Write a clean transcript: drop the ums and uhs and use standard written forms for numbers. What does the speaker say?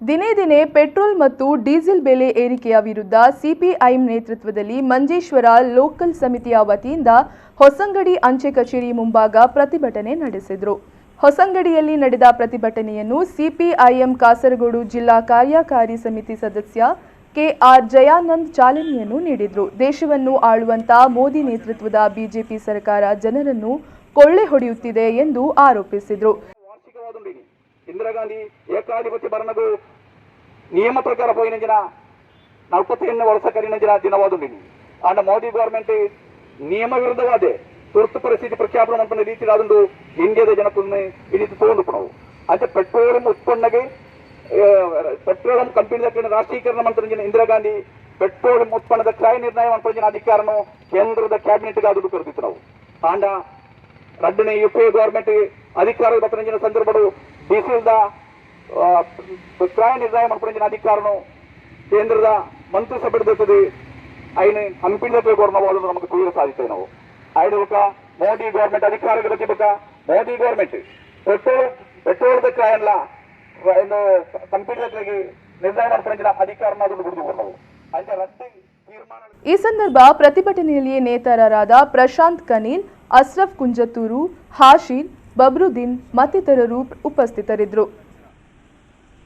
ದಿನೇ ದಿನೇ ಪೆಟ್ರೋಲ್ ಮತ್ತು ಡೀಸೆಲ್ ಬೆಲೆ ಏರಿಕೆಯ ವಿರುದ್ಧ ಸಿಪಿಐಎಂ ನೇತೃತ್ವದಲ್ಲಿ ಮಂಜೇಶ್ವರ ಲೋಕಲ್ ಸಮಿತಿಯ ವತಿಯಿಂದ ಹೊಸಂಗಡಿ ಅಂಚೆ ಕಚೇರಿ ಮುಂಭಾಗ ಪ್ರತಿಭಟನೆ ನಡೆಸಿದರು. ಹೊಸಂಗಡಿಯಲ್ಲಿ ನಡೆದ ಪ್ರತಿಭಟನೆಯನ್ನು ಸಿಪಿಐಎಂ ಕಾಸರಗೋಡು ಜಿಲ್ಲಾ ಕಾರ್ಯಕಾರಿ ಸಮಿತಿ ಸದಸ್ಯ ಕೆಆರ್ ಜಯಾನಂದ್ ಚಾಲನೆಯನ್ನು ನೀಡಿದರು. ದೇಶವನ್ನು ಆಳುವಂತ ಮೋದಿ ನೇತೃತ್ವದ ಬಿಜೆಪಿ ಸರ್ಕಾರ ಜನರನ್ನು ಕೊಳ್ಳೆ ಹೊಡೆಯುತ್ತಿದೆ ಎಂದು ಆರೋಪಿಸಿದರು. ಇಂದಿರಾ ಗಾಂಧಿ ಏಕಾಧಿಪತ್ಯ ಭರಣದ ನಿಯಮ ಪ್ರಕಾರ ಪೋಯಿನ ಜನ 48 ವರ್ಷ ಕರಿನ ಜನ ದಿನವಾದುಂಡಿನಿ ಅಂಡ ಮೋದಿ ಗವರ್ಮೆಂಟ್ ನಿಯಮ ವಿರುದ್ಧವಾದ ತುರ್ತು ಪರಿಸ್ಥಿತಿ ಪ್ರಖ್ಯಾಪನೆ ಮಾಡ್ಕೊಂಡ ರೀತಿಯಾದೊಂದು ಇಂಡಿಯಾದ ಜನಪದನ್ನು ಇಳಿದು ತಗೊಂಡು ಅಂಚೆ ಪೆಟ್ರೋಲಿಯಂ ಉತ್ಪನ್ನಗೆ ಪೆಟ್ರೋಲಿಯಂ ಕಂಪನಿ ರಾಷ್ಟ್ರೀಕರಣ ಮಾಡ್ತಾರೆ ಇಂದಿರಾ ಗಾಂಧಿ ಪೆಟ್ರೋಲಿಯಂ ಉತ್ಪನ್ನದ ಕ್ರಯ ನಿರ್ಣಯ ಮಾಡ್ಕೊಂಡ ಅಧಿಕಾರನು ಕೇಂದ್ರದ ಕ್ಯಾಬಿನೆಟ್ ಗಾದು ಕರೆದಿತ್ತು ನಾವು ಅಂಡ ರಡ್ಡನೇ ಯುಪಿಎ ಗವರ್ಮೆಂಟ್ ಅಧಿಕಾರದ ಬತ್ತನ ಸಂದರ್ಭಗಳು ಡೀಸೆಲ್ ಕ್ರಯ ನಿರ್ಣಯ ಮಾಡ್ಕೊಂಡ ಅಧಿಕಾರನು ಕೇಂದ್ರದ ಮಂತ್ರಿಸಭೆ ಬರ್ತದೆ ಅಯ್ಯ ಹಂಪಿಂದ ಗೌರ್ನವಾದ ನಮಗೆ ಕುಯ್ಯ ಸಾಧಿಸ್ತೇವೆ ನಾವು ಆಯ್ದ ಮೋದಿ ಗವರ್ಮೆಂಟ್ ಅಧಿಕಾರದ ಬಗ್ಗೆ ಮೋದಿ ಗವರ್ಮೆಂಟ್ ಪೆಟ್ರೋಲ್ ಕ್ರಯ ಎಲ್ಲ ಕಂಪನಿ ನಿರ್ಣಯ ಮಾಡ್ಕೊಂಡ ಅಧಿಕಾರನ ಅದನ್ನು ಬಿಡುದು ನಾವು ಅಂತ ರದ್ದು ತೀರ್ಮಾನ. ಈ ಸಂದರ್ಭ ಪ್ರತಿಭಟನೆಯಲ್ಲಿ ನೇತಾರರಾದ ಪ್ರಶಾಂತ್ ಕನೀಲ್, ಅಸ್ರಫ್ ಕುಂಜತ್ತೂರು, ಹಾಶೀರ್, ಬಬ್ರುದ್ದೀನ್ ಮತ್ತಿತರರು ಉಪಸ್ಥಿತರಿದ್ದರು.